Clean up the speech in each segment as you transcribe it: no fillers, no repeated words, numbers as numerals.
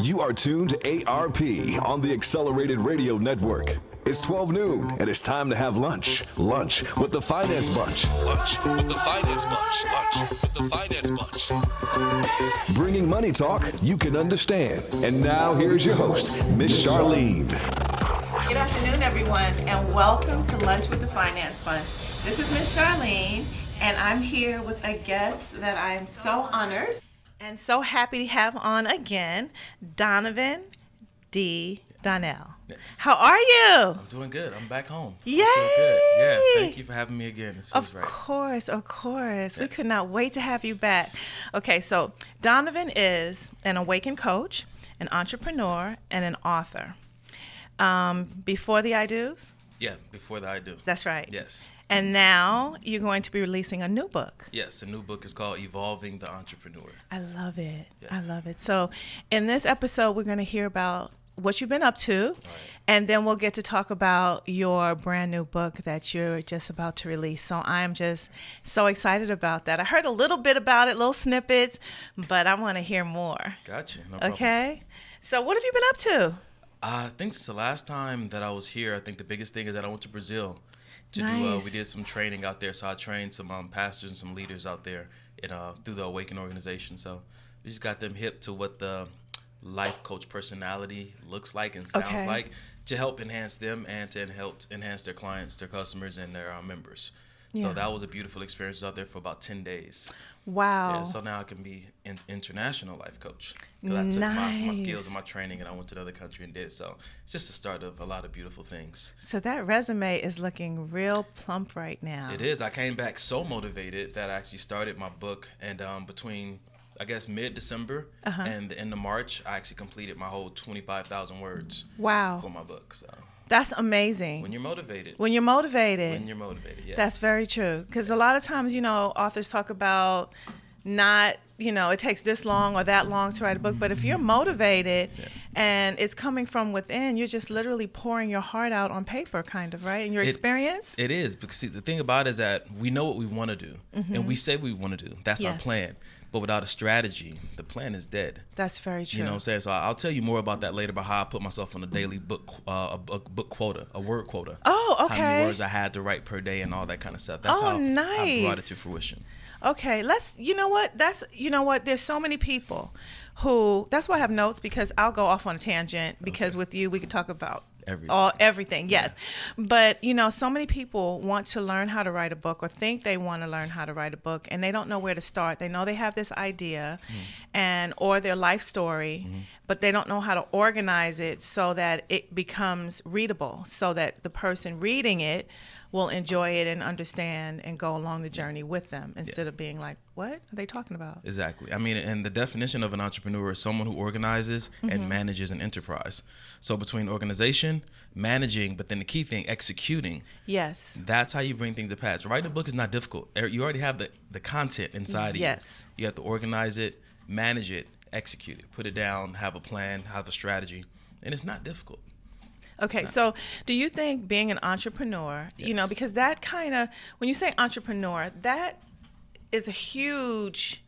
You are tuned to ARP on the Accelerated Radio Network. It's 12 noon, and it's time to have lunch. Lunch with the Finance Bunch. Lunch with the Finance Bunch. Lunch with the Finance Bunch. Bringing money talk you can understand. And now here's your host, Miss Charline. Good afternoon, everyone, and welcome to Lunch with the Finance Bunch. This is Miss Charline, and I'm here with a guest that I'm so honored and so happy to have on again, Donovan Dee Donnell. Yes. How are you? I'm doing good. I'm back home. Yay! I feel good. Yeah, thank you for having me again. Of course. Yeah. We could not wait to have you back. Okay, so Donovan is an awakened coach, an entrepreneur, and an author. Before the I Do's? Yeah, before the I Do. That's right. Yes. And now you're going to be releasing a new book. Yes, the new book is called Evolving the Entrepreneur. I love it. Yeah. I love it. So in this episode, we're going to hear about what you've been up to, Right. and then we'll get to talk about your brand new book that you're just about to release. So I'm just so excited about that. I heard a little bit about it, little snippets, but I want to hear more. Gotcha. No problem. Okay? So what have you been up to? I think since the last time that I was here, I think the biggest thing is that I went to Brazil to Nice. we did some training out there. So I trained some pastors and some leaders out there through the Awaken organization. So we just got them hip to what the life coach personality looks like and sounds like to help enhance them and to help enhance their clients, their customers, and their members. Yeah. So that was a beautiful experience out there for about 10 days. Wow. Yeah, so now I can be an international life coach. 'Cause I took my skills and my training and I went to another country and did. So it's just the start of a lot of beautiful things. So that resume is looking real plump right now. It is. I came back so motivated that I actually started my book. And between, I guess, mid-December and the end of March, I actually completed my whole 25,000 words Wow. for my book. So That's amazing. when you're motivated. When you're motivated. Yeah. That's very true. Because a lot of times, authors talk about not, it takes this long or that long to write a book. But if you're motivated and it's coming from within, you're just literally pouring your heart out on paper, kind of, right? In your experience? It is. Because see, the thing about it is that we know what we want to do. And we say we want to do. That's our Yes. plan. But without a strategy, the plan is dead. That's very true. You know what I'm saying? So I'll tell you more about that later, about how I put myself on a daily book quota, a word quota. Oh, okay. How many words I had to write per day and all that kind of stuff. That's how I brought it to fruition. Okay, there's so many people who, that's why I have notes, because I'll go off on a tangent, because with you, we could talk about everything, yes. But, so many people want to learn how to write a book or think they want to learn how to write a book, and they don't know where to start. They know they have this idea or their life story, but they don't know how to organize it so that it becomes readable, so that the person reading it will enjoy it and understand and go along the journey with them instead of being like, what are they talking about? Exactly. I mean, and the definition of an entrepreneur is someone who organizes and manages an enterprise. So between organization, managing, but then the key thing, executing. Yes. That's how you bring things to pass. Writing a book is not difficult. You already have the content inside of you. Yes. You have to organize it, manage it, execute it, put it down, have a plan, have a strategy, and it's not difficult. Okay, so do you think being an entrepreneur, because that kind of, when you say entrepreneur, that is a huge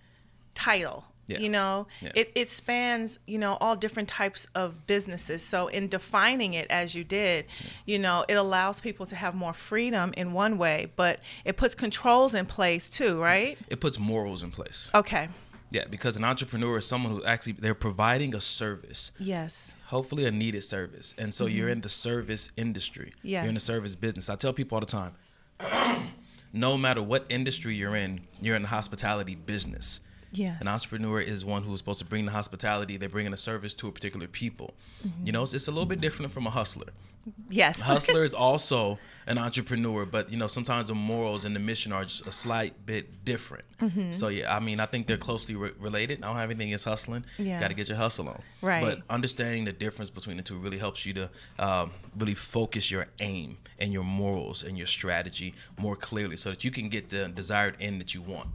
title. Yeah. It spans, all different types of businesses. So in defining it as you did, it allows people to have more freedom in one way, but it puts controls in place too, right? It puts morals in place. Okay. Yeah, because an entrepreneur is someone who actually, they're providing a service. Yes. Hopefully a needed service. And so you're in the service industry. Yes. You're in the service business. I tell people all the time, no matter what industry you're in the hospitality business. Yes. An entrepreneur is one who's supposed to bring the hospitality. They're bringing a service to a particular people. It's a little bit different from a hustler. Yes. A hustler is also an entrepreneur, but sometimes the morals and the mission are just a slight bit different. So I think they're closely related. I don't have anything against hustling. Yeah. Got to get your hustle on. Right. But understanding the difference between the two really helps you to really focus your aim and your morals and your strategy more clearly, so that you can get the desired end that you want.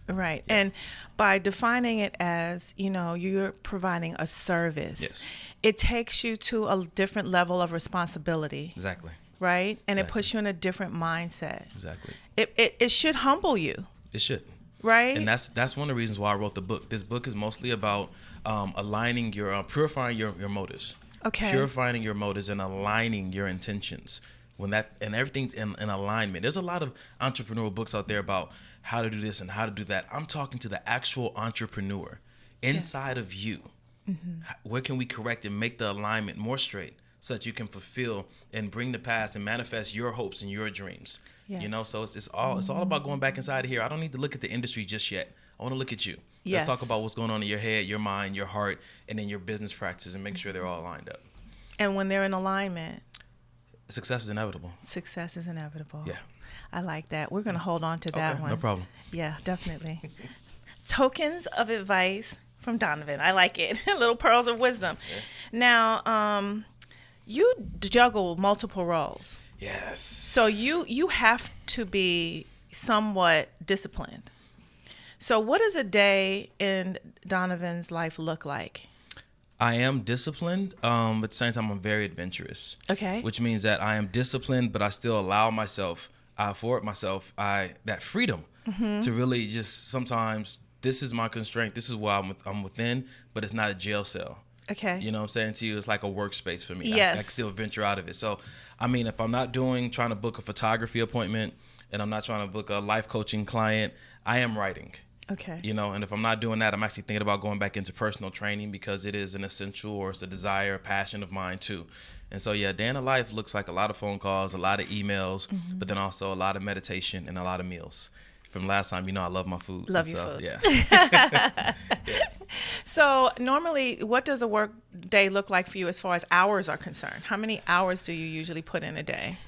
Right. Yeah. And by defining it as, you're providing a service, it takes you to a different level of responsibility. Exactly. Right? And exactly. It puts you in a different mindset. Exactly. It should humble you. It should. Right. And that's one of the reasons why I wrote the book. This book is mostly about aligning purifying your motives. Okay. Purifying your motives and aligning your intentions. And everything's in alignment. There's a lot of entrepreneurial books out there about how to do this and how to do that. I'm talking to the actual entrepreneur inside of you. Mm-hmm. Where can we correct and make the alignment more straight so that you can fulfill and bring to pass and manifest your hopes and your dreams? Yes. You know, so it's all about going back inside of here. I don't need to look at the industry just yet. I want to look at you. Yes. Let's talk about what's going on in your head, your mind, your heart, and then your business practices, and make sure they're all lined up. And when they're in alignment, success is inevitable. Success is inevitable. Yeah. I like that. We're going to hold on to that one. No problem. Yeah, definitely. Tokens of advice from Donovan. I like it. Little pearls of wisdom. Yeah. Now, you juggle multiple roles. Yes. So you have to be somewhat disciplined. So what does a day in Donovan's life look like? I am disciplined, but at the same time, I'm very adventurous. Okay. Which means that I am disciplined, but I still allow myself, I afford myself that freedom to really just sometimes, this is my constraint, this is why I'm within, but it's not a jail cell. Okay. You know what I'm saying to you? It's like a workspace for me. Yes. I can still venture out of it. So, I mean, if I'm not trying to book a photography appointment and I'm not trying to book a life coaching client, I am writing. Okay. You know, and if I'm not doing that, I'm actually thinking about going back into personal training because it is an essential or it's a desire, a passion of mine too. And so, yeah, day in the life looks like a lot of phone calls, a lot of emails, but then also a lot of meditation and a lot of meals. From last time, you know, I love my food. Love your food. Yeah. Yeah. So normally, what does a work day look like for you as far as hours are concerned? How many hours do you usually put in a day?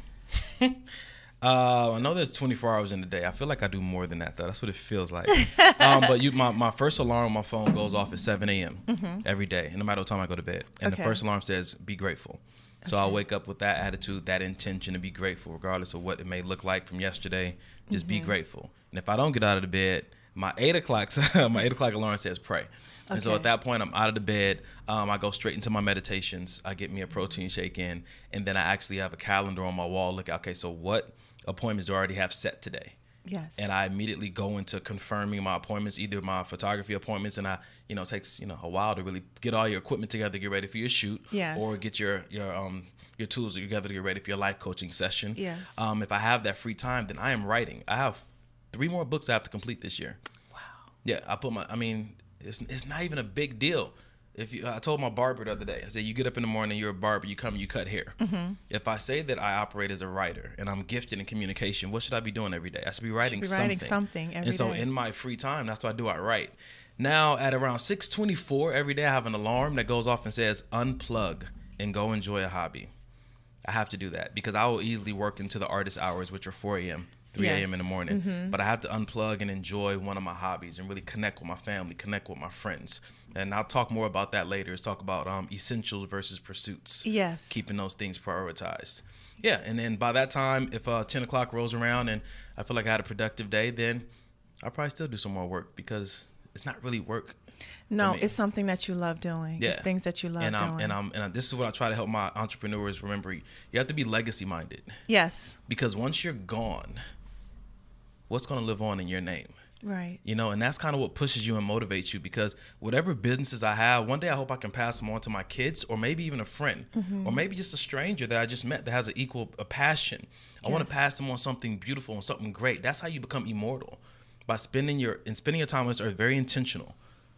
I know there's 24 hours in a day. I feel like I do more than that, though. That's what it feels like. But my first alarm on my phone goes off at 7 a.m. Every day, no matter what time I go to bed. And the first alarm says, be grateful. So I'll wake up with that attitude, that intention to be grateful, regardless of what it may look like from yesterday. Just be grateful. And if I don't get out of the bed, my 8 o'clock alarm says pray. And so at that point, I'm out of the bed. I go straight into my meditations. I get me a protein shake in. And then I actually have a calendar on my wall. Look, okay, so what appointments do I already have set today? Yes. And I immediately go into confirming my appointments, either my photography appointments, and it takes a while to really get all your equipment together to get ready for your shoot, or get your tools together to get ready for your life coaching session. Yes. If I have that free time, then I am writing. I have 3 more books I have to complete this year. Wow. Yeah, it's not even a big deal. I told my barber the other day, I said, you get up in the morning, you're a barber, you come, you cut hair. Mm-hmm. If I say that I operate as a writer and I'm gifted in communication, what should I be doing every day? I should be writing something every day. And so in my free time, that's what I do, I write. Now at around 6:24 every day, I have an alarm that goes off and says, unplug and go enjoy a hobby. I have to do that because I will easily work into the artist hours, which are 4 a.m., 3 a.m. in the morning. Mm-hmm. But I have to unplug and enjoy one of my hobbies and really connect with my family, connect with my friends. And I'll talk more about that later. Let's talk about essentials versus pursuits. Yes. Keeping those things prioritized. Yeah, and then by that time, if 10 o'clock rolls around and I feel like I had a productive day, then I'll probably still do some more work because it's not really work. No, it's something that you love doing. Yeah. It's things that you love doing. And this is what I try to help my entrepreneurs remember. You have to be legacy minded. Yes. Because once you're gone, what's going to live on in your name? Right. And that's kind of what pushes you and motivates you because whatever businesses I have, one day I hope I can pass them on to my kids or maybe even a friend or maybe just a stranger that I just met that has a passion. I want to pass them on something beautiful and something great. That's how you become immortal, by spending your time on this earth very intentional.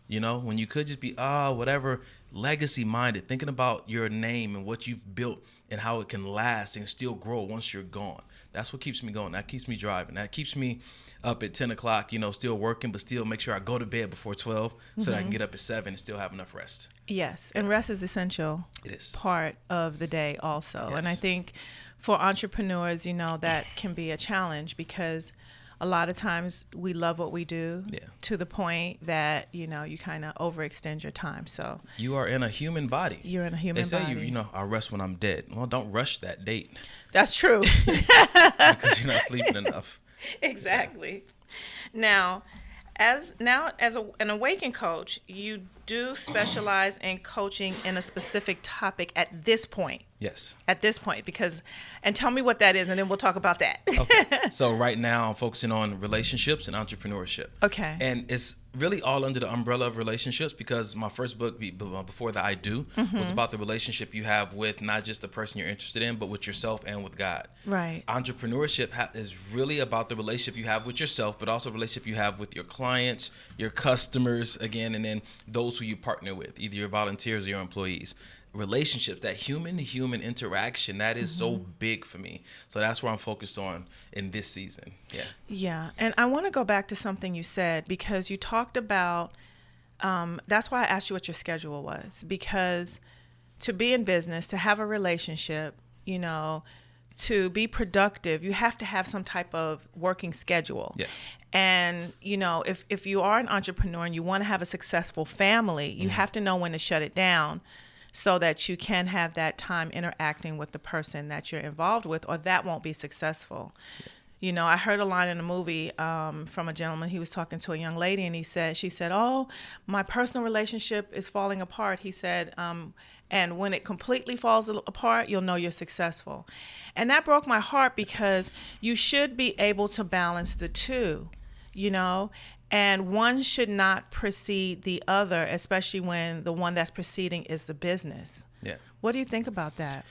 When you could just be, whatever, legacy minded, thinking about your name and what you've built and how it can last and still grow once you're gone. That's what keeps me going. That keeps me driving. That keeps me up at 10 o'clock, still working, but still make sure I go to bed before 12 so that I can get up at 7 and still have enough rest. Yes. And rest is essential. It is. Part of the day also. Yes. And I think for entrepreneurs, that can be a challenge because a lot of times we love what we do to the point that, you kind of overextend your time. So you are in a human body. You're in a human body. They say, I'll rest when I'm dead. Well, don't rush that date. That's true. Because you're not sleeping enough. Exactly. Now, as an awakened coach, you do specialize in coaching in a specific topic at this point. Yes. At this point, and tell me what that is, and then we'll talk about that. Okay. So right now I'm focusing on relationships and entrepreneurship. Okay. And it's really all under the umbrella of relationships, because my first book, Before the I Do, was about the relationship you have with not just the person you're interested in, but with yourself and with God. Right. Entrepreneurship is really about the relationship you have with yourself, but also the relationship you have with your clients, your customers, again, and then those who you partner with, either your volunteers or your employees. Relationships, that human-to-human interaction, that is so big for me. So that's where I'm focused on in this season. Yeah. And I want to go back to something you said, because you talked about, that's why I asked you what your schedule was, because to be in business, to have a relationship, to be productive, you have to have some type of working schedule. Yeah. And, if you are an entrepreneur and you want to have a successful family, you have to know when to shut it down, so that you can have that time interacting with the person that you're involved with, or that won't be successful. Yeah. I heard a line in a movie from a gentleman. He was talking to a young lady, and she said, "Oh, my personal relationship is falling apart." He said, and when it completely falls apart, you'll know you're successful. And that broke my heart, because you should be able to balance the two, and one should not precede the other, especially when the one that's preceding is the business. Yeah. What do you think about that?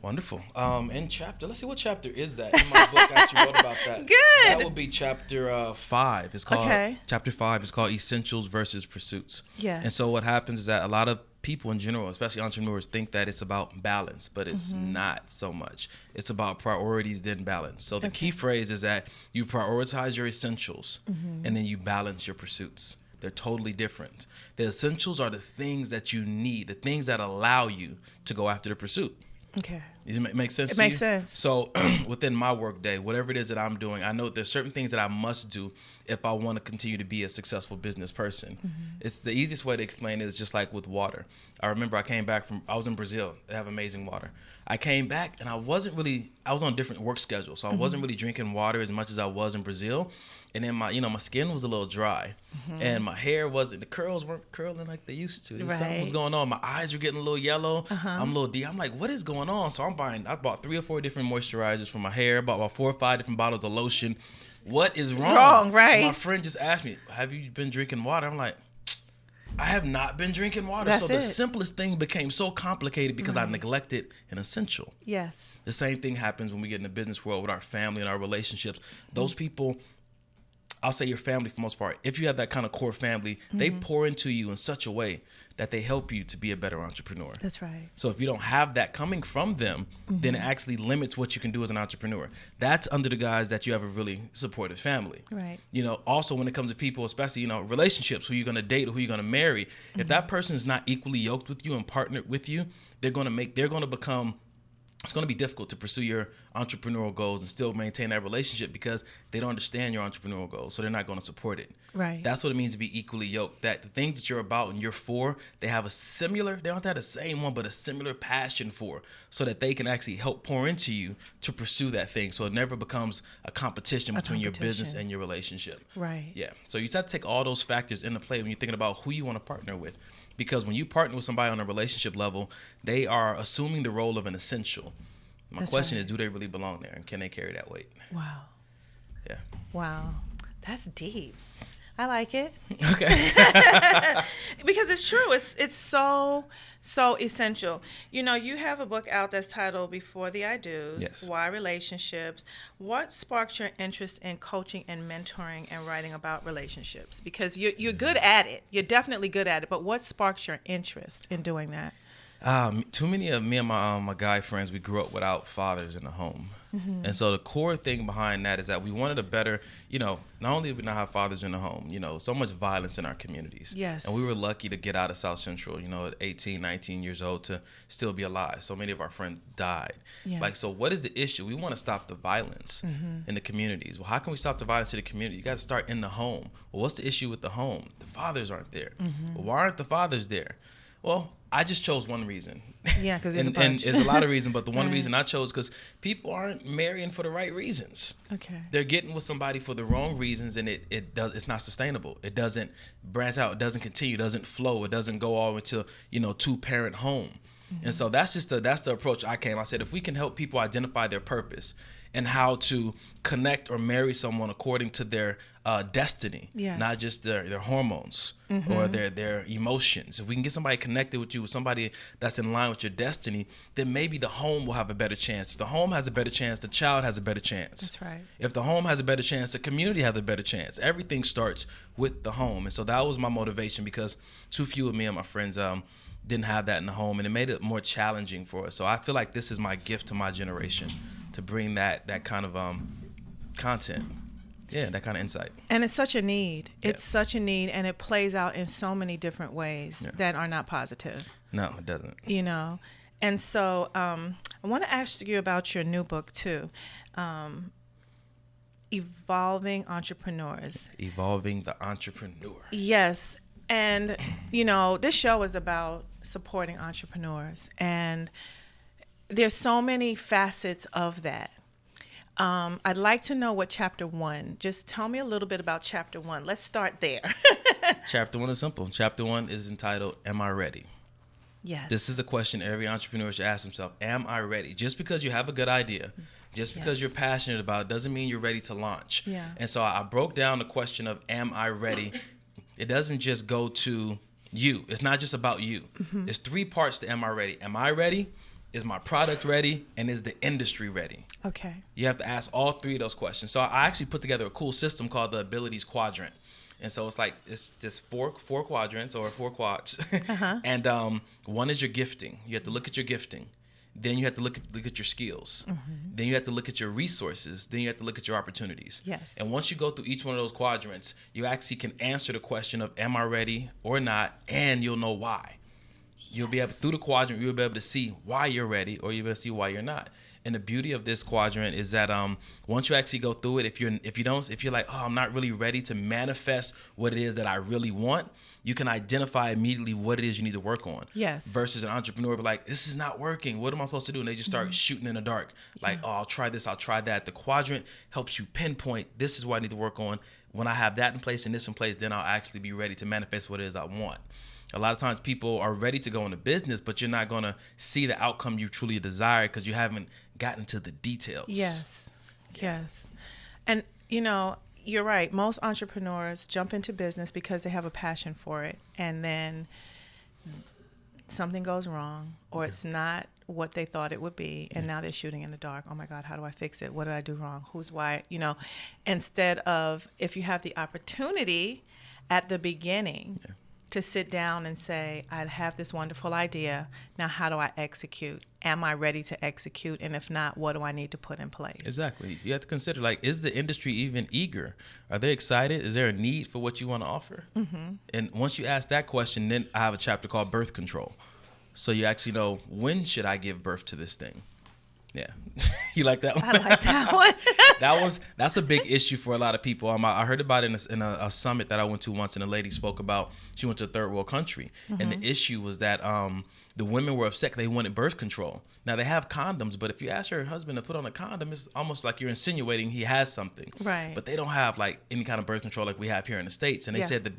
Wonderful. Let's see, what chapter is that? In my book, I actually wrote about that. Good. That would be chapter 5. It's called Chapter 5 is called Essentials versus Pursuits. Yes. And so what happens is that a lot of people in general, especially entrepreneurs, think that it's about balance, but it's not so much. It's about priorities, then balance. So the key phrase is that you prioritize your essentials, and then you balance your pursuits. They're totally different. The essentials are the things that you need, the things that allow you to go after the pursuit. Okay. Does it make sense to you? It makes sense. So within my work day, whatever it is that I'm doing, I know there's certain things that I must do if I want to continue to be a successful business person. It's the easiest way to explain it is just like with water. I remember I was in Brazil. They have amazing water. I came back and I was on a different work schedule. So I wasn't really drinking water as much as I was in Brazil. And then my skin was a little dry, and my hair the curls weren't curling like they used to. Right. Something was going on. My eyes were getting a little yellow. I'm a little I'm like, what is going on? So I bought 3 or 4 different moisturizers for my hair. I bought about 4 or 5 different bottles of lotion. What is wrong? Right. My friend just asked me, have you been drinking water? I'm like, I have not been drinking water. That's so the it. simplest thing became so complicated because I neglected an essential. Yes. The same thing happens when we get in the business world with our family and our relationships. Those people, I'll say your family for the most part, if you have that kind of core family, they pour into you in such a way that they help you to be a better entrepreneur. That's right. So if you don't have that coming from them, then it actually limits what you can do as an entrepreneur. That's under the guise that you have a really supportive family. Right. Also when it comes to people, especially, relationships, who you're going to date or who you're going to marry, if that person is not equally yoked with you and partnered with you, it's going to be difficult to pursue your entrepreneurial goals and still maintain that relationship, because they don't understand your entrepreneurial goals, so they're not going to support it. Right. That's what it means to be equally yoked, that the things that you're about and you're for, they don't have the same one, but a similar passion for, so that they can actually help pour into you to pursue that thing, so it never becomes a competition between your business and your relationship. Right. Yeah. So you just have to take all those factors into play when you're thinking about who you want to partner with. Because when you partner with somebody on a relationship level, they are assuming the role of an essential. My question is, do they really belong there? And can they carry that weight? Wow. Yeah. Wow. That's deep. I like it. Okay. Because it's true. It's so essential. You have a book out that's titled Before the I Do's. Yes. Why Relationships. What sparked your interest in coaching and mentoring and writing about relationships? Because you're good at it. You're definitely good at it. But what sparked your interest in doing that? Too many of me and my guy friends, we grew up without fathers in the home. And so the core thing behind that is that we wanted a better, not only did we not have fathers in the home, so much violence in our communities. Yes. And we were lucky to get out of South Central, at 18, 19 years old, to still be alive. So many of our friends died. Yes. So what is the issue? We want to stop the violence in the communities. Well, how can we stop the violence in the community? You got to start in the home. Well, what's the issue with the home? The fathers aren't there. Well, why aren't the fathers there? Well, I just chose one reason. Yeah, because there's and there's a lot of reasons, but the one Right. reason I chose because people aren't marrying for the right reasons. Okay. They're getting with somebody for the wrong reasons, and it's not sustainable. It doesn't branch out. It doesn't continue. It doesn't flow. It doesn't go all into 2-parent home. And so that's the approach I came. I said, if we can help people identify their purpose and how to connect or marry someone according to their destiny, Yes. not just their hormones or their emotions. If we can get somebody connected with you, with somebody that's in line with your destiny, then maybe the home will have a better chance. If the home has a better chance, the child has a better chance. That's right. If the home has a better chance, the community has a better chance. Everything starts with the home. And so that was my motivation, because too few of me and my friends didn't have that in the home, and it made it more challenging for us. So I feel like this is my gift to my generation, to bring that kind of content. Yeah, that kind of insight. And it's such a need. Yeah. It's such a need, and it plays out in so many different ways that are not positive. No, it doesn't. And so I want to ask you about your new book too, Evolving Entrepreneurs. Evolving the Entrepreneur. Yes. And, this show is about supporting entrepreneurs, and there's so many facets of that. I'd like to know what chapter 1, just tell me a little bit about chapter 1. Let's start there. Chapter 1 is simple. Chapter 1 is entitled, Am I Ready? Yes. This is a question every entrepreneur should ask himself. Am I ready? Just because you have a good idea, just because Yes. you're passionate about it, doesn't mean you're ready to launch. Yeah. And so I broke down the question of, am I ready? It doesn't just go to you. It's not just about you. It's 3 parts to am I ready? Am I ready? Is my product ready? And is the industry ready? Okay. You have to ask all 3 of those questions. So I actually put together a cool system called the Abilities Quadrant. And so it's just four quadrants, or 4 quads. And one is your gifting. You have to look at your gifting. Then you have to look at your skills. Then you have to look at your resources. Then you have to look at your opportunities. Yes. And once you go through each one of those quadrants, you actually can answer the question of, am I ready or not? And you'll know why. You'll be able, through the quadrant, you'll be able to see why you're ready, or you'll be able to see why you're not. And the beauty of this quadrant is that once you actually go through it, if you're like, oh, I'm not really ready to manifest what it is that I really want, you can identify immediately what it is you need to work on. Yes. Versus an entrepreneur be like, this is not working. What am I supposed to do? And they just start shooting in the dark. Like, oh, I'll try this, I'll try that. The quadrant helps you pinpoint, this is what I need to work on. When I have that in place and this in place, then I'll actually be ready to manifest what it is I want. A lot of times people are ready to go into business, but you're not going to see the outcome you truly desire because you haven't gotten to the details. Yes. Yes. And, you're right. Most entrepreneurs jump into business because they have a passion for it, and then something goes wrong, or it's not what they thought it would be, and now they're shooting in the dark. Oh my God, how do I fix it? What did I do wrong? Who's why? Instead of, if you have the opportunity at the beginning to sit down and say, I have this wonderful idea. Now, how do I execute? Am I ready to execute? And if not, what do I need to put in place? Exactly. You have to consider, is the industry even eager? Are they excited? Is there a need for what you want to offer? And once you ask that question, then I have a chapter called Birth Control. So you actually know, when should I give birth to this thing? Yeah. You like that one? I like that one. That's a big issue for a lot of people. I heard about it in a summit that I went to once, and a lady spoke about, she went to a third world country, and the issue was that the women were upset. They wanted birth control. Now, they have condoms, but if you ask your husband to put on a condom, it's almost like you're insinuating he has something. Right. But they don't have any kind of birth control like we have here in the States. And they said the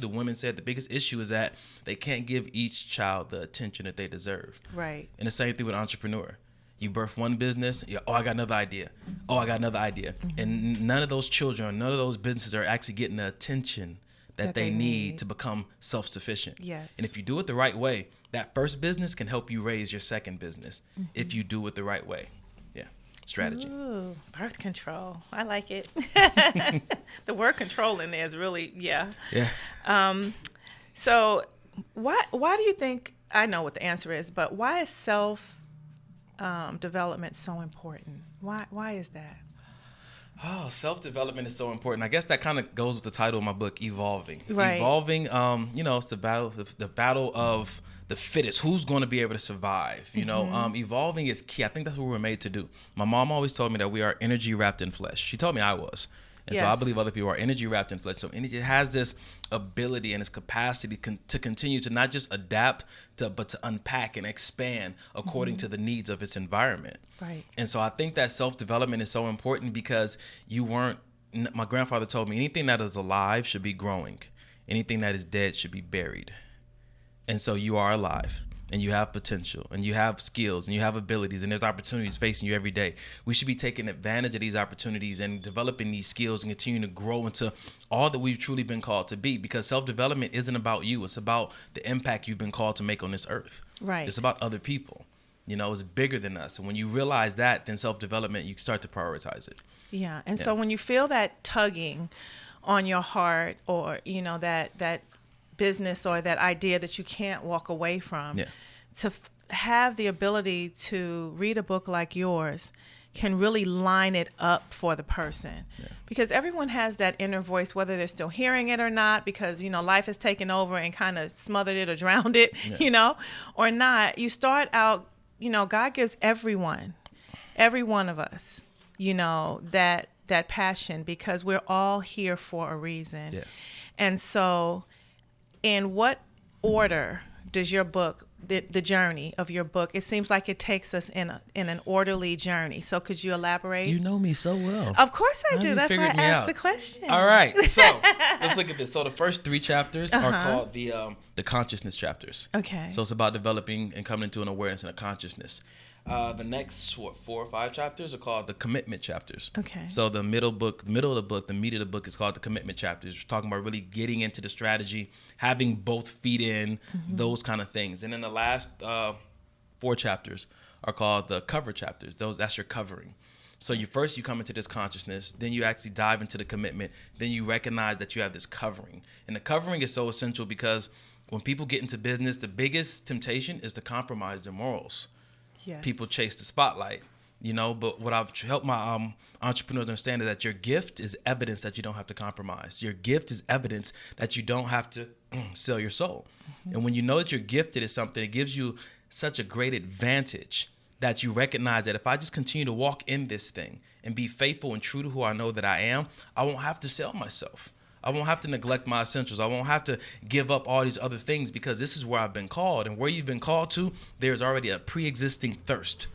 women said the biggest issue is that they can't give each child the attention that they deserve. Right. And the same thing with entrepreneur. You birth one business, I got another idea. Oh, I got another idea. And none of those children, none of those businesses are actually getting the attention that they need to become self-sufficient. Yes. And if you do it the right way, that first business can help you raise your second business if you do it the right way. Yeah, strategy. Ooh, birth control. I like it. The word control in there is really, Yeah. So why do you think, I know what the answer is, but why is self-development so important? Why is that? Oh, self-development is so important. I guess that kind of goes with the title of my book, Evolving. Right. Evolving, it's the battle of the fittest. Who's going to be able to survive? Evolving is key. I think that's what we're made to do. My mom always told me that we are energy wrapped in flesh. She told me I was. And so I believe other people are energy wrapped in flesh. So energy has this ability and its capacity to continue to not just adapt, but to unpack and expand according to the needs of its environment. Right. And so I think that self-development is so important because my grandfather told me anything that is alive should be growing. Anything that is dead should be buried. And so you are alive. And you have potential, and you have skills, and you have abilities, and there's opportunities facing you every day. We should be taking advantage of these opportunities and developing these skills and continuing to grow into all that we've truly been called to be, because self-development isn't about you. It's about the impact you've been called to make on this earth. Right. It's about other people. It's bigger than us. And when you realize that, then self-development, you start to prioritize it. Yeah. And so when you feel that tugging on your heart, or, that business or that idea that you can't walk away from, to have the ability to read a book like yours can really line it up for the person. Because everyone has that inner voice, whether they're still hearing it or not, because life has taken over and kind of smothered it or drowned it, or not. You start out, God gives every one of us, that passion, because we're all here for a reason. And so in what order does your book, the journey of your book, it seems like it takes us in an orderly journey. So could you elaborate? You know me so well. Of course I do. That's why I asked the question. All right. So let's look at this. So the first 3 chapters are called the consciousness chapters. Okay. So it's about developing and coming into an awareness and a consciousness. The next 4 or 5 chapters are called the commitment chapters. Okay. So the middle of the meat of the book is called the commitment chapters. We're talking about really getting into the strategy, having both feet in, those kind of things. And then the last 4 chapters are called the cover chapters. That's your covering. So you come into this consciousness, then you actually dive into the commitment, then you recognize that you have this covering. And the covering is so essential because when people get into business, the biggest temptation is to compromise their morals. Yes. People chase the spotlight, but what I've helped my entrepreneurs understand is that your gift is evidence that you don't have to compromise. Your gift is evidence that you don't have to sell your soul. And when you know that you're gifted at something, it gives you such a great advantage that you recognize that if I just continue to walk in this thing and be faithful and true to who I know that I am, I won't have to sell myself. I won't have to neglect my essentials. I won't have to give up all these other things, because this is where I've been called. And where you've been called to, there's already a pre-existing thirst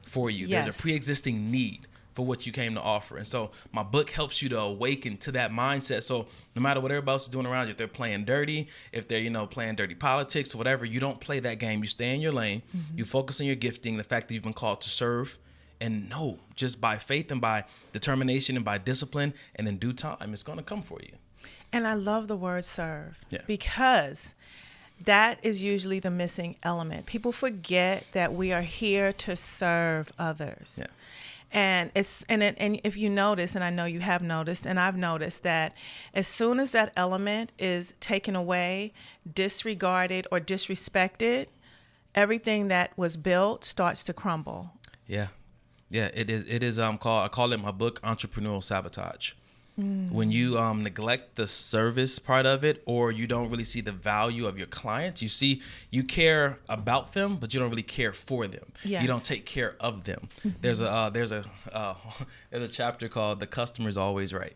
for you. Yes. There's a pre-existing need for what you came to offer. And so my book helps you to awaken to that mindset. So no matter what everybody else is doing around you, if they're playing dirty, if they're, playing dirty politics or whatever, you don't play that game. You stay in your lane. You focus on your gifting, the fact that you've been called to serve. And know, just by faith and by determination and by discipline and in due time, it's going to come for you. And I love the word serve, because that is usually the missing element. People forget that we are here to serve others. And if you notice, and I know you have noticed, and I've noticed, that as soon as that element is taken away, disregarded, or disrespected, everything that was built starts to crumble. Yeah, it is called, I call it in my book, entrepreneurial sabotage. When you neglect the service part of it, or you don't really see the value of your clients, you care about them, but you don't really care for them. Yes. You don't take care of them. There's a chapter called "The Customer's Always Right."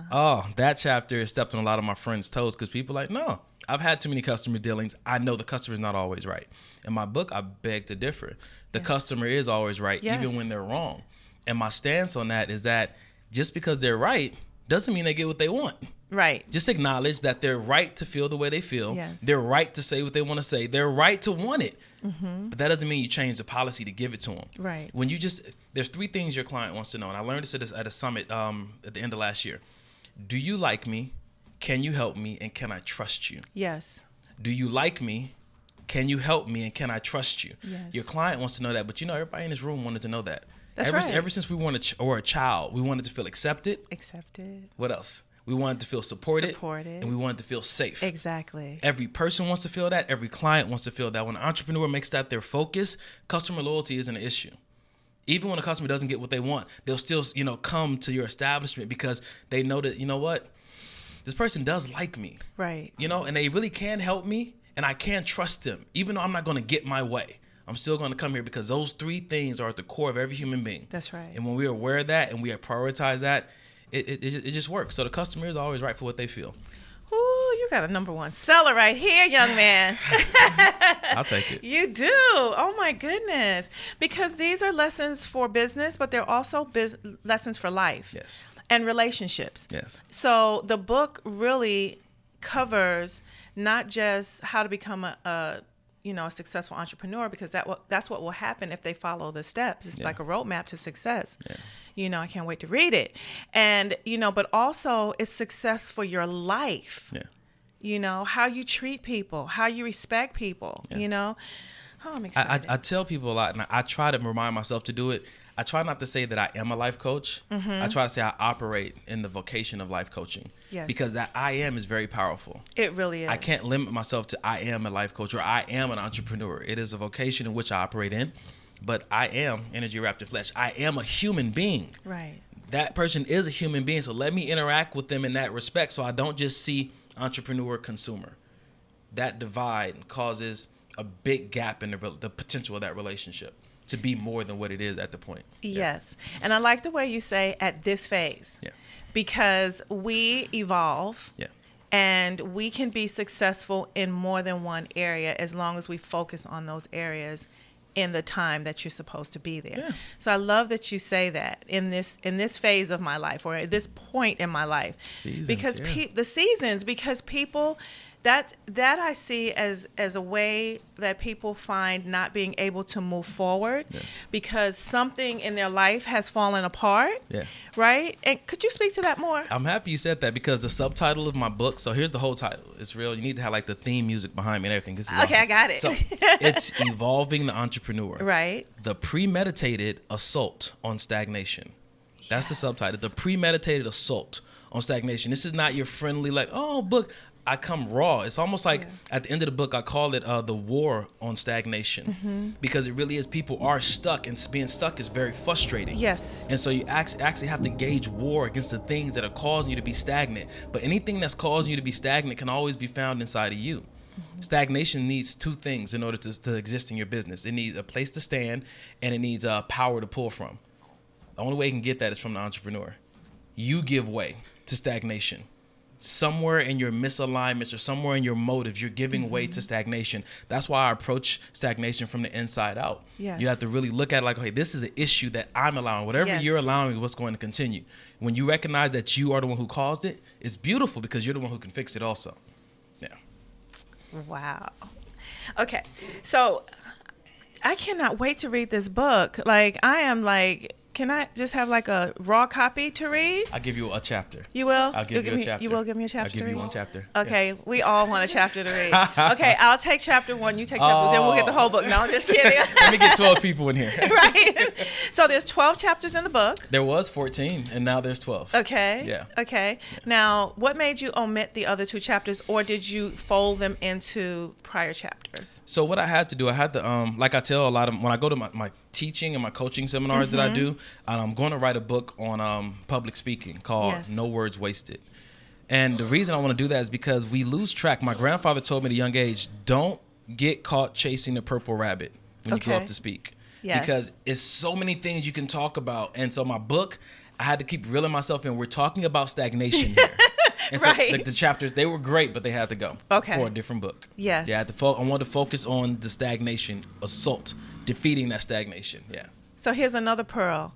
Oh, that chapter stepped on a lot of my friends' toes, because people are like, no, I've had too many customer dealings. I know the customer's not always right. In my book, I beg to differ. The customer is always right, even when they're wrong. And my stance on that is that just because they're right doesn't mean they get what they want. Right. Just acknowledge that they're right to feel the way they feel. Yes. They're right to say what they want to say. They're right to want it. But that doesn't mean you change the policy to give it to them. Right. When there's 3 things your client wants to know. And I learned this at a summit at the end of last year. Do you like me? Can you help me? And can I trust you? Yes. Do you like me? Can you help me? And can I trust you? Yes. Your client wants to know that. But everybody in this room wanted to know that. That's right. Ever since we wanted, or a child, we wanted to feel accepted. What else? We wanted to feel supported. And we wanted to feel safe. Exactly. Every person wants to feel that. Every client wants to feel that. When an entrepreneur makes that their focus, customer loyalty isn't an issue. Even when a customer doesn't get what they want, they'll still, come to your establishment because they know that, this person does like me. Right. And they really can help me, and I can trust them, even though I'm not going to get my way. I'm still going to come here because those 3 things are at the core of every human being. That's right. And when we're aware of that and we prioritize that, it just works. So the customer is always right for what they feel. Ooh, you got a #1 seller right here, young man. I'll take it. You do. Oh my goodness. Because these are lessons for business, but they're also lessons for life. Yes. And relationships. Yes. So the book really covers not just how to become a successful entrepreneur, because that's what will happen if they follow the steps. It's like a roadmap to success. Yeah. I can't wait to read it. And, but also it's success for your life. Yeah. How you treat people, how you respect people, Oh, I'm excited. I tell people a lot, and I try to remind myself to do it. I try not to say that I am a life coach. Mm-hmm. I try to say I operate in the vocation of life coaching. Yes. Because that I am is very powerful. It really is. I can't limit myself to I am a life coach or I am an entrepreneur. It is a vocation in which I operate in. But I am energy wrapped in flesh. I am a human being. Right. That person is a human being. So let me interact with them in that respect so I don't just see entrepreneur, consumer. That divide causes a big gap in the potential of that relationship to be more than what it is at the point. Yes. Yeah. And I like the way you say at this phase. Yeah. Because we evolve. Yeah. And we can be successful in more than one area as long as we focus on those areas in the time that you're supposed to be there. Yeah. So I love that you say that in this phase of my life, or at this point in my life. Seasons, because the seasons, because people that I see as a way that people find not being able to move forward because something in their life has fallen apart. Yeah. Right? And could you speak to that more? I'm happy you said that, because the subtitle of my book, so here's the whole title. It's real. You need to have like the theme music behind me and everything. This is okay, awesome. I got it. So it's Evolving the Entrepreneur. Right. The Premeditated Assault on Stagnation. That's the subtitle. The Premeditated Assault on Stagnation. This is not your friendly book. I come raw. It's almost like at the end of the book, I call it the war on stagnation, because it really is. People are stuck, and being stuck is very frustrating. Yes. And so you actually have to gauge war against the things that are causing you to be stagnant. But anything that's causing you to be stagnant can always be found inside of you. Stagnation needs two things in order to exist in your business. It needs a place to stand, and it needs power to pull from. The only way you can get that is from the entrepreneur. You give way to stagnation. Somewhere in your misalignments or somewhere in your motives, you're giving way to stagnation. That's why I approach stagnation from the inside out. Yes. You have to really look at it like, okay, this is an issue that I'm allowing. Whatever you're allowing is what's going to continue. When you recognize that you are the one who caused it, it's beautiful because you're the one who can fix it also. Yeah. Wow. Okay. So I cannot wait to read this book. Can I just have like a raw copy to read? I'll give you a chapter. You will? I'll give you a chapter. You will give me a chapter I'll give you one chapter. Okay, yeah. We all want a chapter to read. Okay, I'll take chapter 1, you take chapter 2, then we'll get the whole book. No, I'm just kidding. Let me get 12 people in here. Right. So there's 12 chapters in the book. There was 14, and now there's 12. Okay. Yeah. Okay. Yeah. Now, what made you omit the other 2 chapters, or did you fold them into prior chapters? So what I had to do, like I tell a lot of, when I go to my teaching and my coaching seminars that I do, I'm going to write a book on public speaking called No Words Wasted. And the reason I want to do that is because we lose track. My grandfather told me at a young age, don't get caught chasing the purple rabbit when you go up to speak. Yes. Because it's so many things you can talk about. And so my book, I had to keep reeling myself in. We're talking about stagnation here. And so the chapters, they were great, but they had to go for a different book. Yes. Yeah, I wanted to focus on the stagnation, assault, defeating that stagnation. Yeah. So here's another pearl.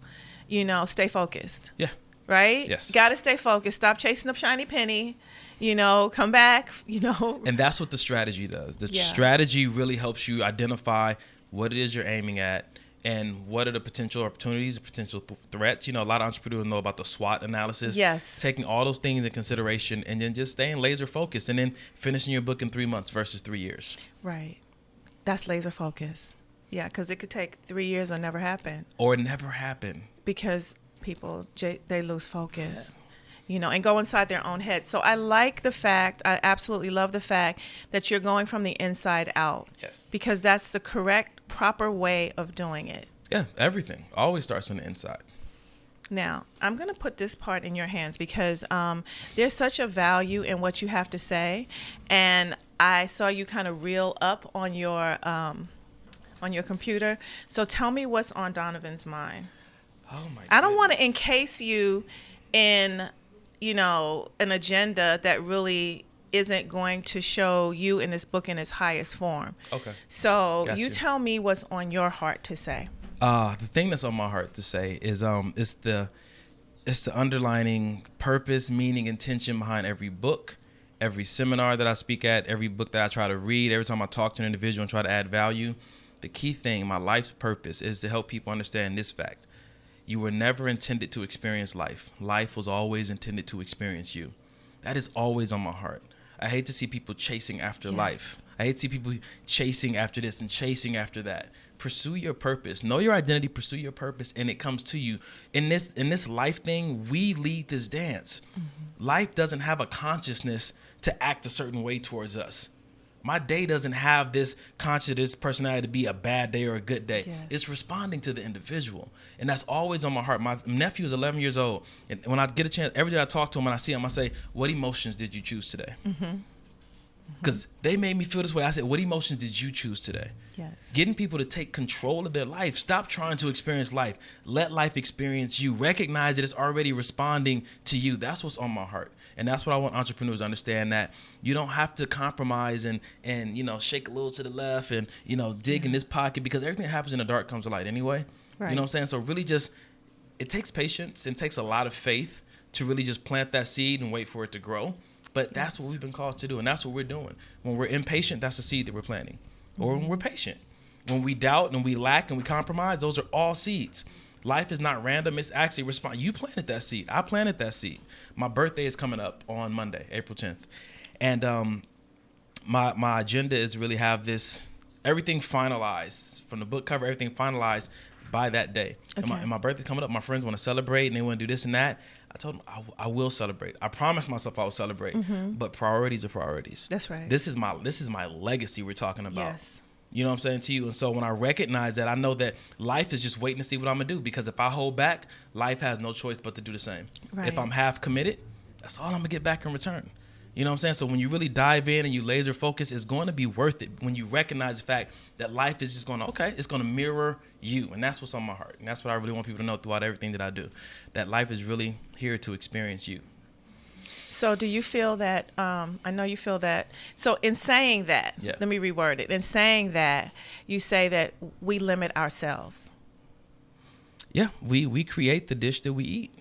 Stay focused. Yeah. Right? Yes. Got to stay focused. Stop chasing the shiny penny. Come back, And that's what the strategy does. The strategy really helps you identify what it is you're aiming at and what are the potential opportunities, potential threats. A lot of entrepreneurs know about the SWOT analysis. Yes. Taking all those things in consideration and then just staying laser focused and then finishing your book in 3 months versus 3 years. Right. That's laser focus. Yeah, because it could take 3 years or never happen. Or never happen. Because people, they lose focus, and go inside their own head. So I absolutely love the fact that you're going from the inside out. Yes. Because that's the correct, proper way of doing it. Yeah, everything always starts on the inside. Now, I'm going to put this part in your hands because there's such a value in what you have to say. And I saw you kind of reel up on your computer. So tell me what's on Donovan's mind. Oh my! I don't want to encase you in, an agenda that really isn't going to show you in this book in its highest form. Okay. So Got you. tell me what's on your heart to say. The thing that's on my heart to say is it's the underlining purpose, meaning, intention behind every book, every seminar that I speak at, every book that I try to read, every time I talk to an individual and try to add value. The key thing, my life's purpose, is to help people understand this fact. You were never intended to experience life. Life was always intended to experience you. That is always on my heart. I hate to see people chasing after life. I hate to see people chasing after this and chasing after that. Pursue your purpose. Know your identity. Pursue your purpose, and it comes to you. In this life thing, we lead this dance. Mm-hmm. Life doesn't have a consciousness to act a certain way towards us. My day doesn't have this conscious personality to be a bad day or a good day. Yes. It's responding to the individual. And that's always on my heart. My nephew is 11 years old. And when I get a chance, every day I talk to him and I see him, I say, what emotions did you choose today? Because they made me feel this way. I said, what emotions did you choose today? Yes. Getting people to take control of their life. Stop trying to experience life. Let life experience you. Recognize that it's already responding to you. That's what's on my heart. And that's what I want entrepreneurs to understand, that you don't have to compromise and shake a little to the left and, dig in this pocket, because everything that happens in the dark comes to light anyway. Right. You know what I'm saying? So really it takes patience and takes a lot of faith to really just plant that seed and wait for it to grow. But that's what we've been called to do, and that's what we're doing. When we're impatient, that's the seed that we're planting. Or when we're patient. When we doubt and we lack and we compromise, those are all seeds. Life is not random. It's actually response. You planted that seed. I planted that seed. My birthday is coming up on Monday, April 10th. And my agenda is really have this, everything finalized, from the book cover, everything finalized by that day. Okay. And my birthday's coming up. My friends want to celebrate and they want to do this and that. I told them I will celebrate. I promised myself I will celebrate. But priorities are priorities. That's right. This is my legacy we're talking about. Yes. You know what I'm saying to you? And so when I recognize that, I know that life is just waiting to see what I'm going to do. Because if I hold back, life has no choice but to do the same. Right. If I'm half committed, that's all I'm going to get back in return. You know what I'm saying? So when you really dive in and you laser focus, it's going to be worth it when you recognize the fact that life is just going to, it's going to mirror you. And that's what's on my heart. And that's what I really want people to know throughout everything that I do, that life is really here to experience you. So do you feel that, I know you feel that, so in saying that, let me reword it. In saying that, you say that we limit ourselves. Yeah, we create the dish that we eat,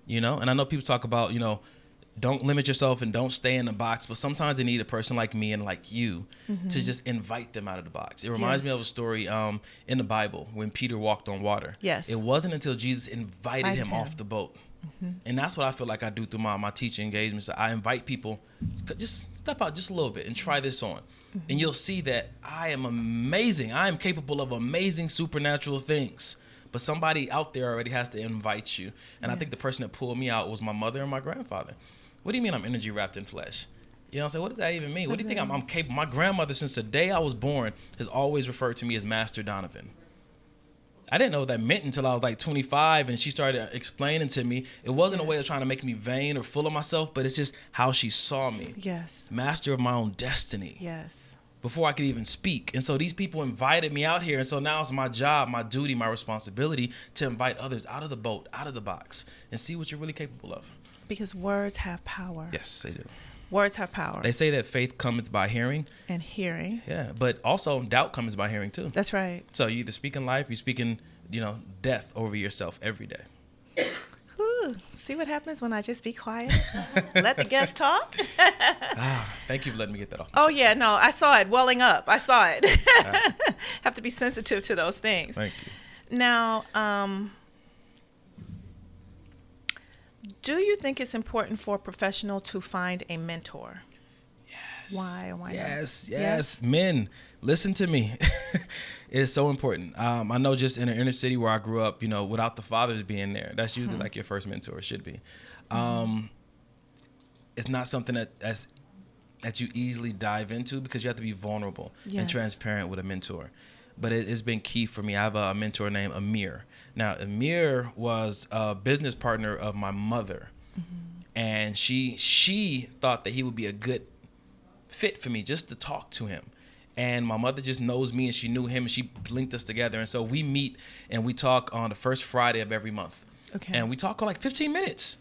and I know people talk about, don't limit yourself and don't stay in the box, but sometimes they need a person like me and like you to just invite them out of the box. It reminds me of a story in the Bible when Peter walked on water. Yes. It wasn't until Jesus invited him off the boat. And that's what I feel like I do through my teaching engagements. I invite people, just step out just a little bit and try this on. And you'll see that I am amazing. I am capable of amazing supernatural things. But somebody out there already has to invite you. And I think the person that pulled me out was my mother and my grandfather. What do you mean I'm energy wrapped in flesh? You know what I'm saying? What does that even mean? What do you think I'm capable? My grandmother, since the day I was born, has always referred to me as Master Donovan. I didn't know what that meant until I was like 25 and she started explaining to me. It wasn't a way of trying to make me vain or full of myself, but it's just how she saw me. Yes. Master of my own destiny. Yes. Before I could even speak. And so these people invited me out here. And so now it's my job, my duty, my responsibility to invite others out of the boat, out of the box, and see what you're really capable of. Because words have power. Yes, they do. Words have power. They say that faith cometh by hearing. And hearing. Yeah, but also doubt comes by hearing too. That's right. So you either speaking life, you're speaking, death over yourself every day. Whew. See what happens when I just be quiet? Let the guests talk? Thank you for letting me get that off. Oh, yeah, no, I saw it welling up. I saw it. Have to be sensitive to those things. Thank you. Now, do you think it's important for a professional to find a mentor? Yes. Why? Why yes, not? Yes. Men, listen to me. It's so important. I know just in an inner city where I grew up, without the fathers being there, that's usually like your first mentor. It should be. It's not something that you easily dive into because you have to be vulnerable and transparent with a mentor. But it's been key for me. I have a mentor named Amir. Now, Amir was a business partner of my mother. And she thought that he would be a good fit for me just to talk to him. And my mother just knows me and she knew him and she linked us together. And so we meet and we talk on the first Friday of every month. Okay. And we talk for like 15 minutes.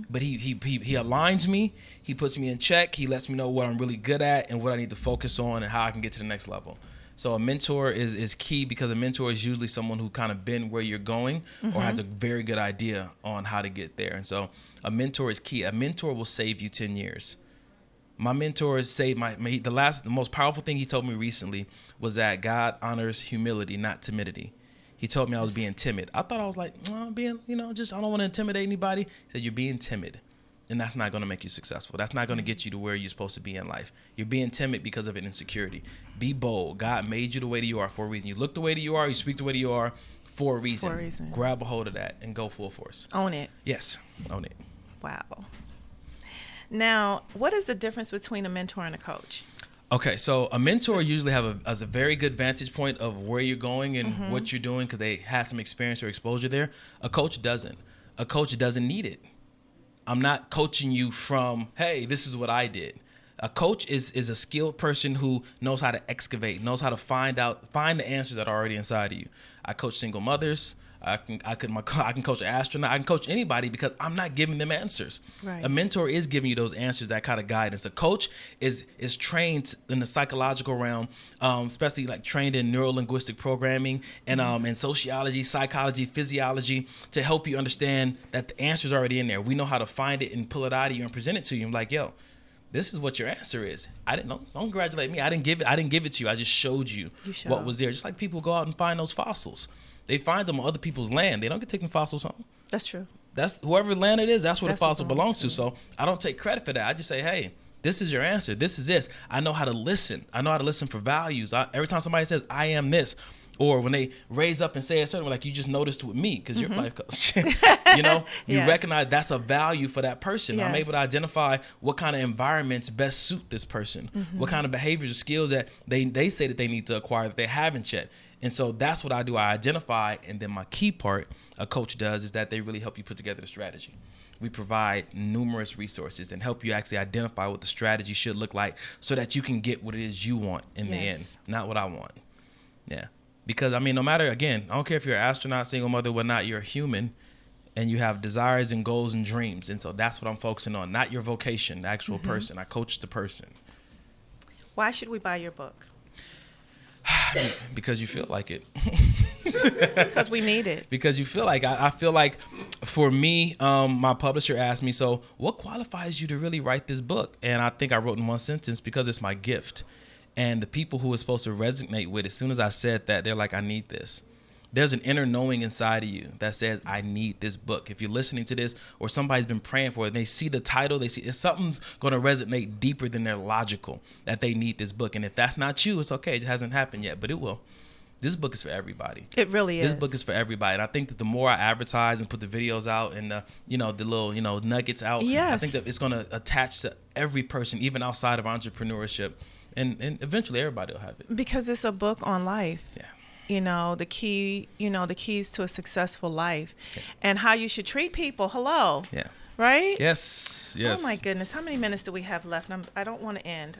But he aligns me. He puts me in check. He lets me know what I'm really good at and what I need to focus on and how I can get to the next level. So a mentor is key, because a mentor is usually someone who kind of been where you're going or has a very good idea on how to get there. And so a mentor is key. A mentor will save you 10 years. My mentor has saved the most powerful thing he told me recently was that God honors humility, not timidity. He told me I was being timid. I thought I was like, I don't want to intimidate anybody. He said, you're being timid. And that's not going to make you successful. That's not going to get you to where you're supposed to be in life. You're being timid because of an insecurity. Be bold. God made you the way that you are for a reason. You look the way that you are. You speak the way that you are for a reason. Grab a hold of that and go full force. Own it. Yes, own it. Wow. Now, what is the difference between a mentor and a coach? Okay, so a mentor usually has a very good vantage point of where you're going and what you're doing because they had some experience or exposure there. A coach doesn't. A coach doesn't need it. I'm not coaching you from, hey, this is what I did. A coach is a skilled person who knows how to excavate, knows how to find the answers that are already inside of you. I coach single mothers. I can coach an astronaut. I can coach anybody because I'm not giving them answers. Right. A mentor is giving you those answers, that kind of guidance. A coach is trained in the psychological realm, especially like trained in neuro-linguistic programming and sociology, psychology, physiology, to help you understand that the answer's already in there. We know how to find it and pull it out of you and present it to you. I'm like, yo, this is what your answer is. Don't congratulate me. I didn't give it to you. I just showed you what was there. Just like people go out and find those fossils. They find them on other people's land. They don't get taking fossils home. That's true. That's whoever land it is, that's where the fossil belongs to. So I don't take credit for that. I just say, hey, this is your answer. This is this. I know how to listen. I know how to listen for values. Every time somebody says, I am this, or when they raise up and say a certain way, like you just noticed with me, because you're life coach. You recognize that's a value for that person. Yes. I'm able to identify what kind of environments best suit this person, what kind of behaviors or skills that they say that they need to acquire that they haven't yet. And so that's what I do. I identify, and then my key part a coach does is that they really help you put together the strategy. We provide numerous resources and help you actually identify what the strategy should look like so that you can get what it is you want in the end, not what I want. Yeah. Because, no matter, again, I don't care if you're an astronaut, single mother, whatnot, you're a human and you have desires and goals and dreams. And so that's what I'm focusing on, not your vocation, the actual person. I coach the person. Why should we buy your book? Because you feel like it. Because we need it. Because you feel like I feel like for me, my publisher asked me, so what qualifies you to really write this book? And I think I wrote in one sentence, because it's my gift. And the people who are supposed to resonate with, as soon as I said that, they're like, I need this. There's an inner knowing inside of you that says, I need this book. If you're listening to this or somebody's been praying for it, and they see the title, they see something's going to resonate deeper than their logical, that they need this book. And if that's not you, it's okay. It hasn't happened yet, but it will. This book is for everybody. It really is. This book is for everybody. And I think that the more I advertise and put the videos out and the little, nuggets out, I think that it's going to attach to every person, even outside of entrepreneurship. And eventually everybody will have it. Because it's a book on life. Yeah. The keys to a successful life and how you should treat people. Hello. Yeah. Right? Yes. Oh my goodness. How many minutes do we have left? I don't want to end.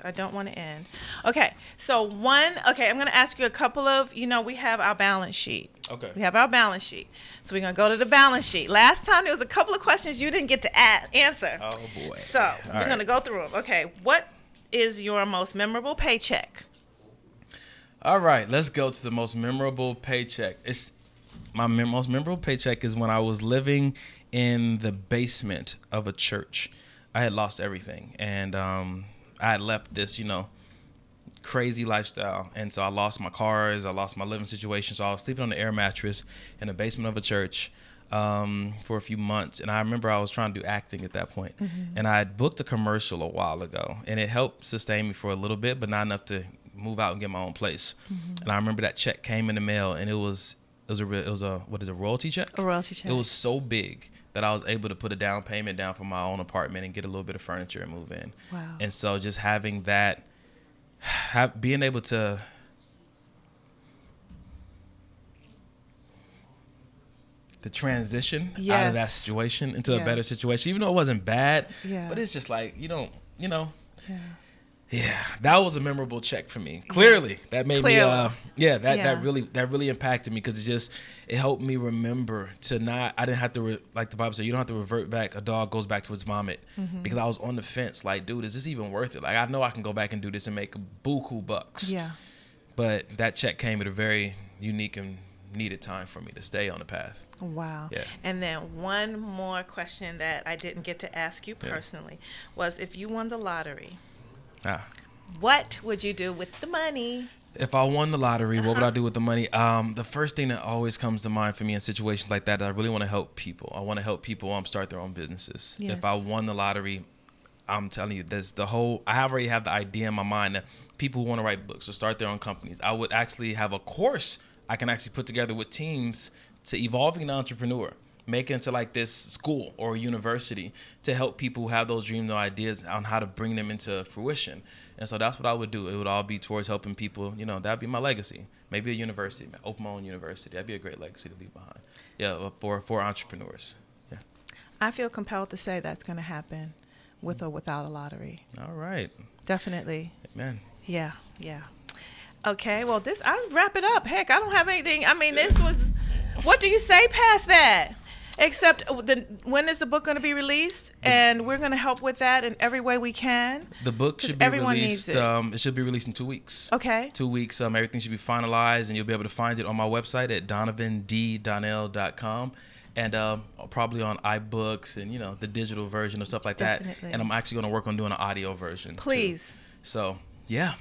Okay. So I'm going to ask you a couple of, we have our balance sheet. Okay. We have our balance sheet. So we're going to go to the balance sheet. Last time there was a couple of questions you didn't get to answer. Oh boy. So we're going to go through them. Okay. What is your most memorable paycheck? All right, let's go to the most memorable paycheck. It's my most memorable paycheck is when I was living in the basement of a church. I had lost everything, and I had left this, crazy lifestyle. And so I lost my cars, I lost my living situation. So I was sleeping on the air mattress in the basement of a church for a few months. And I remember I was trying to do acting at that point. And I had booked a commercial a while ago, and it helped sustain me for a little bit, but not enough to move out and get my own place. And I remember that check came in the mail, and it was a royalty check? A royalty check. It was so big that I was able to put a down payment down for my own apartment and get a little bit of furniture and move in. Wow. And so just having that, being able to transition out of that situation into a better situation, even though it wasn't bad, but it's just like, Yeah, that was a memorable check for me. Clearly, that made me. That really impacted me because it helped me remember to not. I didn't have to like the Bible said, you don't have to revert back. A dog goes back to its vomit, because I was on the fence. Like, dude, is this even worth it? Like, I know I can go back and do this and make buku bucks. Yeah. But that check came at a very unique and needed time for me to stay on the path. Wow. Yeah. And then one more question that I didn't get to ask you personally was, if you won the lottery, what would you do with the money? If I won the lottery, what would I do with the money? The first thing that always comes to mind for me in situations like that, I really want to help people. I want to help people start their own businesses. Yes. If I won the lottery, I'm telling you, I already have the idea in my mind that people who want to write books or start their own companies, I would actually have a course I can actually put together with teams to evolving an entrepreneur, make it into like this school or university to help people who have those dreams or ideas on how to bring them into fruition. And so that's what I would do. It would all be towards helping people. That'd be my legacy. Maybe a university, open my own university. That'd be a great legacy to leave behind. Yeah, for entrepreneurs. Yeah. I feel compelled to say that's going to happen with or without a lottery. All right. Definitely. Amen. Yeah. Okay, well, I'll wrap it up. Heck, I don't have anything. I mean, this was, what do you say past that? Except when is the book going to be released? And we're going to help with that in every way we can. The book should be released. Needs it. It should be released in 2 weeks. Okay. 2 weeks. Everything should be finalized, and you'll be able to find it on my website at DonovanDeeDonnell.com. And probably on iBooks and, the digital version or stuff like Definitely. that. And I'm actually going to work on doing an audio version. Please. Too. So, yeah.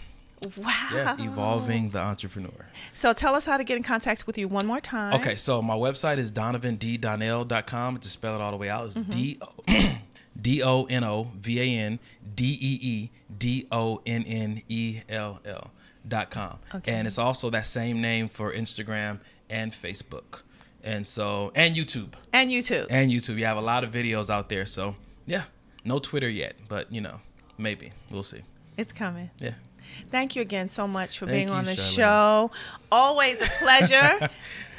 Wow. Yeah, evolving the entrepreneur. So tell us how to get in contact with you one more time. Okay, so my website is DonovanDeeDonnell.com. To spell it all the way out, it's DonovanDeeDonnell.com. Okay. And it's also that same name for Instagram and Facebook. And YouTube. And YouTube. You have a lot of videos out there. So, yeah, no Twitter yet, but, maybe. We'll see. It's coming. Yeah. Thank you again so much for being on the Charline. show. Always a pleasure.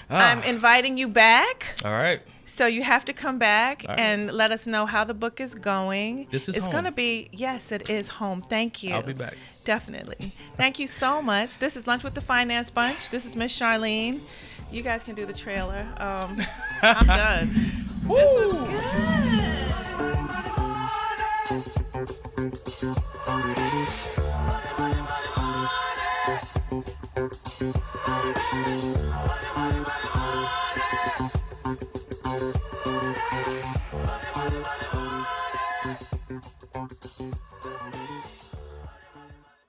I'm inviting you back. All right. So you have to come back and let us know how the book is going. It's home. Going to be, yes, it is home. Thank you. I'll be back. Definitely. Thank you so much. This is Lunch with the Finance Bunch. This is Miss Charline. You guys can do the trailer. I'm done. This was good.